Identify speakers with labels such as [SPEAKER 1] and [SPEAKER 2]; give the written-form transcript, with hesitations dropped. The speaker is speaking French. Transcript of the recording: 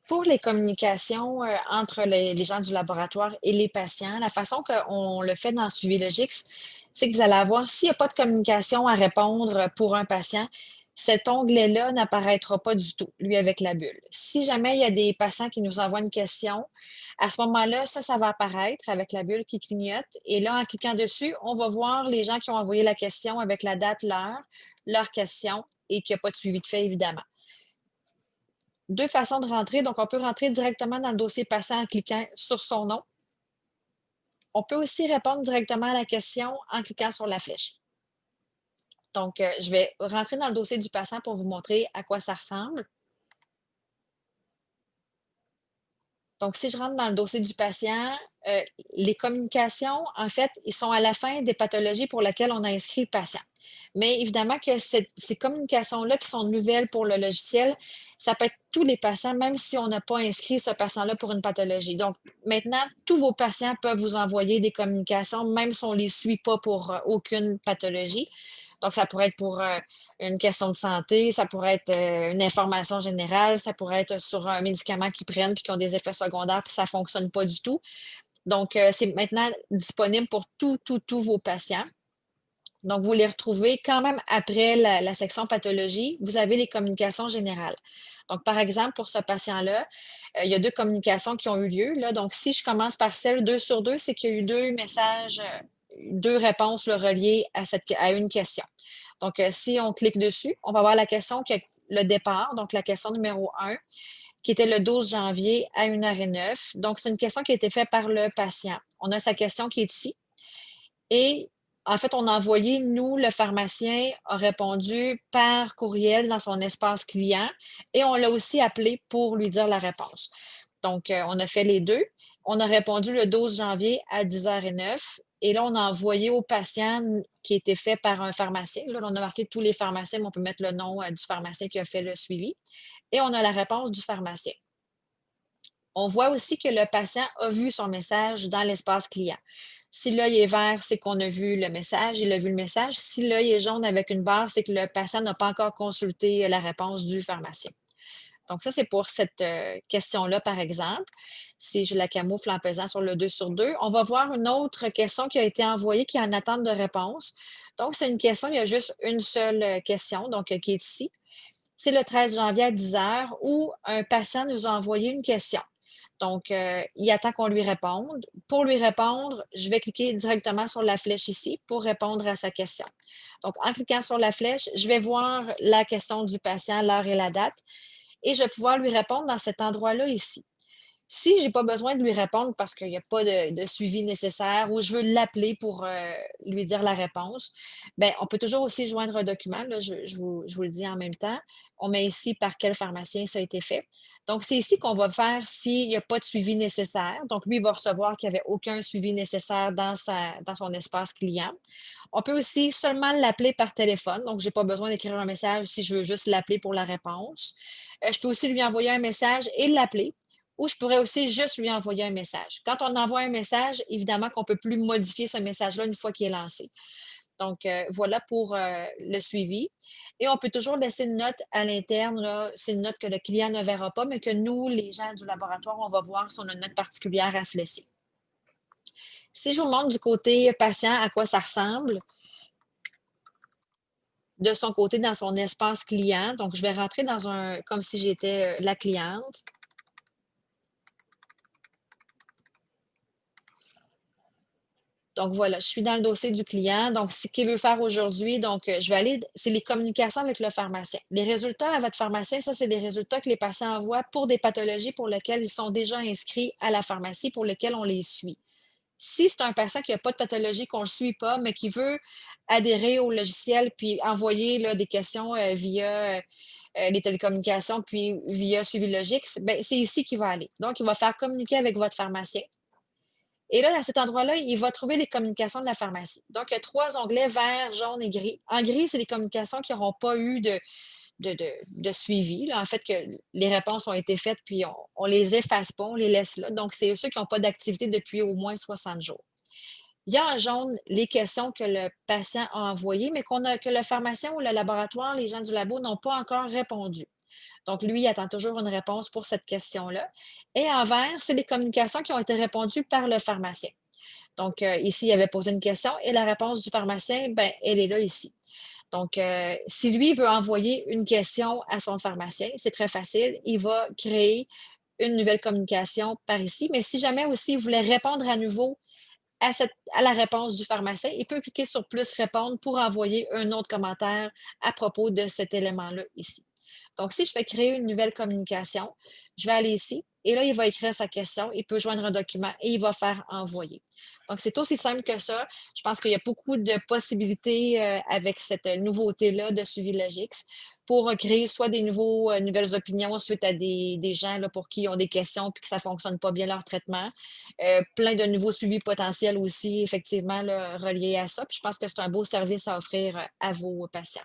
[SPEAKER 1] Pour les communications, entre les gens du laboratoire et les patients, la façon qu'on le fait dans le suivi Logix, c'est que vous allez avoir s'il y a pas de communication à répondre pour un patient, cet onglet-là n'apparaîtra pas du tout, lui avec la bulle. Si jamais il y a des patients qui nous envoient une question, à ce moment-là, ça va apparaître avec la bulle qui clignote et là, en cliquant dessus, on va voir les gens qui ont envoyé la question avec la date, l'heure, leur question et qu'il y a pas de suivi de fait, évidemment. 2 façons de rentrer. Donc, on peut rentrer directement dans le dossier patient en cliquant sur son nom. On peut aussi répondre directement à la question en cliquant sur la flèche. Donc, je vais rentrer dans le dossier du patient pour vous montrer à quoi ça ressemble. Donc, si je rentre dans le dossier du patient, heu, les communications, en fait, ils sont à la fin des pathologies pour lesquelles on a inscrit le patient. Mais évidemment que ces communications-là qui sont nouvelles pour le logiciel, ça peut être tous les patients, même si on n'a pas inscrit ce patient-là pour une pathologie. Donc, maintenant, tous vos patients peuvent vous envoyer des communications, même si on ne les suit pas pour, aucune pathologie. Donc, ça pourrait être pour, une question de santé, ça pourrait être, une information générale, ça pourrait être sur un médicament qu'ils prennent puis qui ont des effets secondaires puis ça ne fonctionne pas du tout. Donc, c'est maintenant disponible pour tous vos patients. Donc, vous les retrouvez quand même après la section pathologie, vous avez les communications générales. Donc, par exemple, pour ce patient-là, il y a 2 communications qui ont eu lieu, là. Donc, si je commence par celle 2 sur 2, c'est qu'il y a eu 2 messages, 2 réponses, là, reliées à une question. Donc, si on clique dessus, on va voir la question qui a le départ, donc la question numéro 1, qui était le 12 janvier à 1h09. Donc, c'est une question qui a été faite par le patient. On a sa question qui est ici et en fait, on a envoyé, nous, le pharmacien a répondu par courriel dans son espace client et on l'a aussi appelé pour lui dire la réponse. Donc, on a fait les 2. On a répondu le 12 janvier à 10h09 et là, on a envoyé au patient qui a été fait par un pharmacien. Là, on a marqué tous les pharmaciens, mais on peut mettre le nom, du pharmacien qui a fait le suivi et on a la réponse du pharmacien. On voit aussi que le patient a vu son message dans l'espace client. Si l'œil est vert, c'est qu'on a vu le message, il a vu le message. Si l'œil est jaune avec une barre, c'est que le patient n'a pas encore consulté la réponse du pharmacien. Donc ça, c'est pour cette, question-là, par exemple. Si je la camoufle en pesant sur le 2 sur 2, on va voir une autre question qui a été envoyée, qui est en attente de réponse. Donc c'est une question, il y a juste une seule, question, donc qui est ici. C'est le 13 janvier à 10h où un patient nous a envoyé une question. Donc, il attend qu'on lui réponde. Pour lui répondre, je vais cliquer directement sur la flèche ici pour répondre à sa question. Donc, en cliquant sur la flèche, je vais voir la question du patient, l'heure et la date et je vais pouvoir lui répondre dans cet endroit-là ici. Si j'ai pas besoin de lui répondre parce qu'il y a pas de suivi nécessaire ou je veux l'appeler pour, lui dire la réponse, ben on peut toujours aussi joindre un document, là, je vous le dis en même temps. On met ici par quel pharmacien ça a été fait. Donc c'est ici qu'on va faire s'il y a pas de suivi nécessaire. Donc lui, il va recevoir qu'il y avait aucun suivi nécessaire dans son espace client. On peut aussi seulement l'appeler par téléphone, donc j'ai pas besoin d'écrire un message si je veux juste l'appeler pour la réponse. Je peux aussi lui envoyer un message et l'appeler ou je pourrais aussi juste lui envoyer un message. Quand on envoie un message, évidemment qu'on ne peut plus modifier ce message-là une fois qu'il est lancé. Donc, voilà pour, le suivi et on peut toujours laisser une note à l'interne, là. C'est une note que le client ne verra pas, mais que nous, les gens du laboratoire, on va voir si on a une note particulière à se laisser. Si je vous montre du côté patient à quoi ça ressemble, de son côté dans son espace client, donc je vais rentrer dans un comme si j'étais, la cliente. Donc voilà, je suis dans le dossier du client. Donc, ce qu'il veut faire aujourd'hui, donc, je vais aller c'est les communications avec le pharmacien. Les résultats à votre pharmacien, ça, c'est des résultats que les patients envoient pour des pathologies pour lesquelles ils sont déjà inscrits à la pharmacie, pour lesquelles on les suit. Si c'est un patient qui a pas de pathologie, qu'on ne le suit pas, mais qui veut adhérer au logiciel puis envoyer là, des questions, via, les télécommunications, puis via Suivi Logix, ben, c'est ici qu'il va aller. Donc, il va faire communiquer avec votre pharmacien. Et là, à cet endroit-là, il va trouver les communications de la pharmacie. Donc, il y a 3 onglets vert, jaune et gris. En gris, c'est les communications qui n'auront pas eu de suivi, là. En fait, que les réponses ont été faites, puis on les efface pas, on les laisse là. Donc, c'est ceux qui n'ont pas d'activité depuis au moins 60 jours. Il y a en jaune les questions que le patient a envoyées, mais que le pharmacien ou le laboratoire, les gens du labo n'ont pas encore répondu. Donc lui, il attend toujours une réponse pour cette question-là. Et en vert, c'est des communications qui ont été répondues par le pharmacien. Donc, ici, il avait posé une question et la réponse du pharmacien, ben, elle est là ici. Donc, si lui veut envoyer une question à son pharmacien, c'est très facile. Il va créer une nouvelle communication par ici. Mais si jamais aussi il voulait répondre à nouveau à la réponse du pharmacien, il peut cliquer sur plus répondre pour envoyer un autre commentaire à propos de cet élément-là ici. Donc, si je fais créer une nouvelle communication, je vais aller ici et là, il va écrire sa question, il peut joindre un document et il va faire envoyer. Donc, c'est aussi simple que ça. Je pense qu'il y a beaucoup de possibilités avec cette nouveauté-là de suivi Logix pour créer soit des nouvelles opinions suite à des gens là, pour qui ils ont des questions et que ça ne fonctionne pas bien leur traitement. Plein de nouveaux suivis potentiels aussi, effectivement, là, reliés à ça. Puis je pense que c'est un beau service à offrir à vos patients.